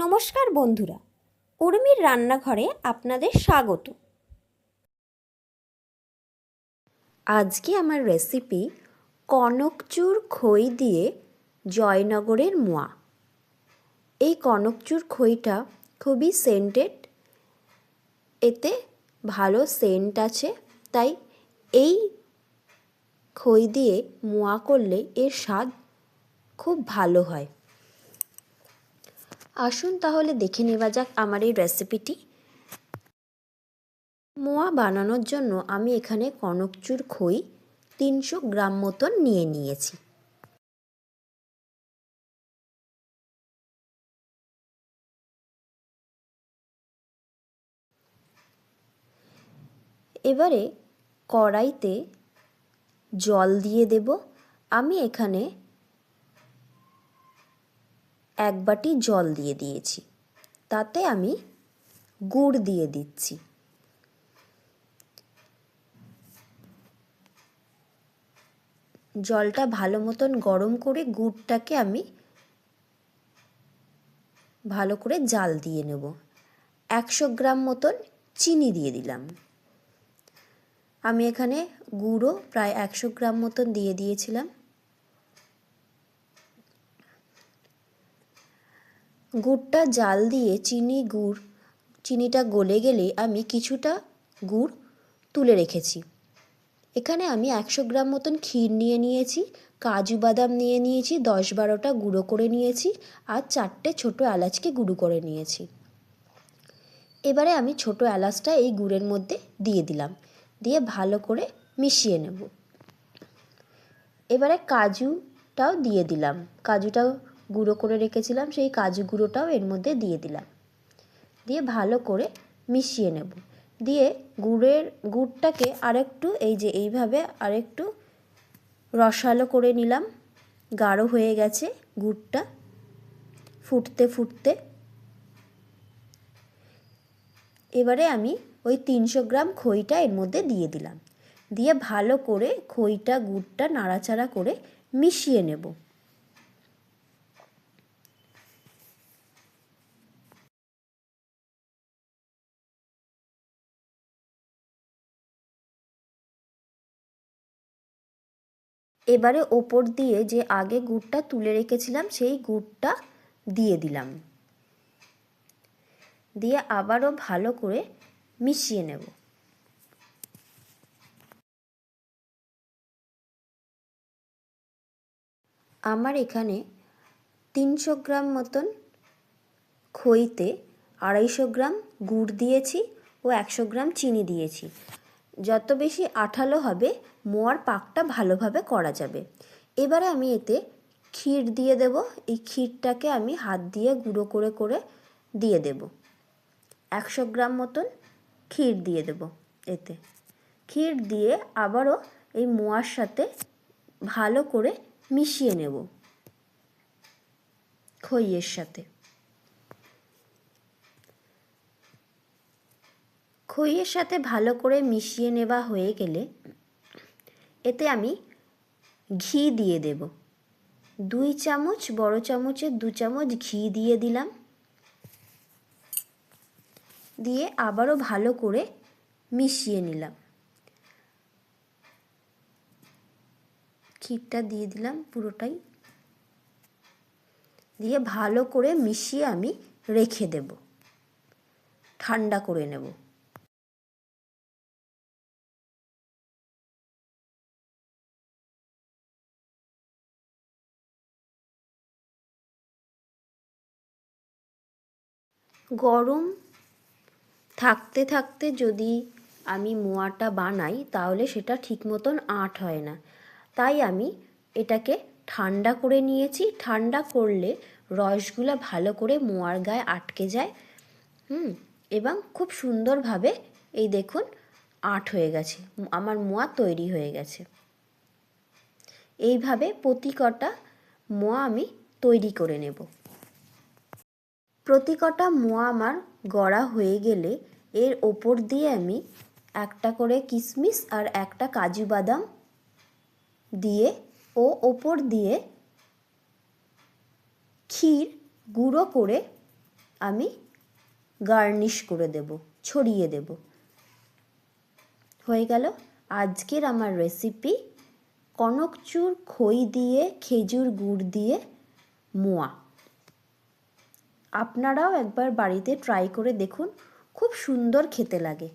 নমস্কার বন্ধুরা, উর্মির রান্নাঘরে আপনাদের স্বাগত। আজকে আমার রেসিপি কনকচুর খই দিয়ে জয়নগরের মোয়া। এই কনকচুর খইটা খুবই সেন্টেড, এতে ভালো সেন্ট আছে, তাই এই খই দিয়ে মোয়া করলে এর স্বাদ খুব ভালো হয়। আসুন তাহলে দেখে নেওয়া যাক আমার এই রেসিপিটি। মোয়া বানানোর জন্য আমি এখানে কনকচুর খই 300 গ্রাম মতন নিয়ে নিয়েছি। এবারে কড়াইতে জল দিয়ে দেব। আমি এখানে 1 বাটি জল দিয়ে দিয়েছি, তাতে আমি গুড় দিয়ে দিচ্ছি। জলটা ভালো মতন গরম করে গুড়টাকে আমি ভালো করে জাল দিয়ে নেব। 100 গ্রাম মতন চিনি দিয়ে দিলাম। আমি এখানে গুড়ও প্রায় 100 গ্রাম মতন দিয়ে দিয়েছিলাম। গুড়টা জাল দিয়ে চিনিটা গলে গেলে আমি কিছুটা গুড় তুলে রেখেছি। এখানে আমি 100 গ্রাম মতন ক্ষীর নিয়ে নিয়েছি, কাজু বাদাম নিয়ে নিয়েছি, 10-12টা গুঁড়ো করে নিয়েছি, আর 4টে ছোটো এলাচকে গুঁড়ো করে নিয়েছি। এবারে আমি ছোটো এলাচটা এই গুড়ের মধ্যে দিয়ে দিলাম, দিয়ে ভালো করে মিশিয়ে নেব। এবারে কাজুটাও দিয়ে দিলাম, কাজুটাও গুঁড়ো করে রেখেছিলাম, সেই কাজু গুঁড়োটাও এর মধ্যে দিয়ে দিলাম, দিয়ে ভালো করে মিশিয়ে নেব। দিয়ে গুড়টাকে আরেকটু এইভাবে আরেকটু রসালো করে নিলাম। গাঢ় হয়ে গেছে গুড়টা ফুটতে ফুটতে। এবারে আমি ওই 300 গ্রাম খইটা এর মধ্যে দিয়ে দিলাম, দিয়ে ভালো করে খইটা গুড়টা নাড়াচাড়া করে মিশিয়ে নেব। এবারে ওপর দিয়ে যে আগে গুড়টা তুলে রেখেছিলাম সেই গুড়টা দিয়ে দিলাম, দিয়ে আবারও ভালো করে মিশিয়ে নেব। আমার এখানে 300 গ্রাম মতন খইতে 250 গ্রাম গুড় দিয়েছি ও 100 গ্রাম চিনি দিয়েছি। যত বেশি আঠালো হবে মোয়ার পাকটা ভালোভাবে করা যাবে। এবারে আমি এতে ক্ষীর দিয়ে দেব। এই ক্ষীরটাকে আমি হাত দিয়ে গুঁড়ো করে করে দিয়ে দেব। 100 গ্রাম মতন ক্ষীর দিয়ে দেব। এতে ক্ষীর দিয়ে আবারও এই মোয়ার সাথে ভালো করে মিশিয়ে নেব খইয়ের সাথে। খইয়ের সাথে ভালো করে মিশিয়ে নেওয়া হয়ে গেলে এতে আমি ঘি দিয়ে দেব। 2 চামচ, বড় চামচের 2 চামচ ঘি দিয়ে দিলাম, দিয়ে আবারও ভালো করে মিশিয়ে নিলাম। ক্ষীরটা দিয়ে দিলাম পুরোটাই, দিয়ে ভালো করে মিশিয়ে আমি রেখে দেব, ঠান্ডা করে নেব। গরম থাকতে থাকতে যদি আমি মোয়াটা বানাই তাহলে সেটা ঠিক মতন আঁট হয় না, তাই আমি এটাকে ঠান্ডা করে নিয়েছি। ঠান্ডা করলে রসগুলো ভালো করে মোয়ার গায়ে আটকে যায়, এবং খুব সুন্দরভাবে এই দেখুন আঁট হয়ে গেছে, আমার মোয়া তৈরি হয়ে গেছে। এইভাবে প্রতি কটা মোয়া আমি তৈরি করে নেব। প্রতি কটা মোয়া আমার গড়া হয়ে গেলে এর ওপর দিয়ে আমি একটা করে কিশমিশ আর একটা কাজু বাদাম দিয়ে ও ওপর দিয়ে ক্ষীর গুঁড়ো করে আমি গার্নিশ করে দেব, ছড়িয়ে দেব। হয়ে গেল আজকের আমার রেসিপি কনকচুর খই দিয়ে খেজুর গুড় দিয়ে মোয়া। আপনারাও একবার বাড়িতে ট্রাই করে দেখুন, খুব সুন্দর খেতে লাগে।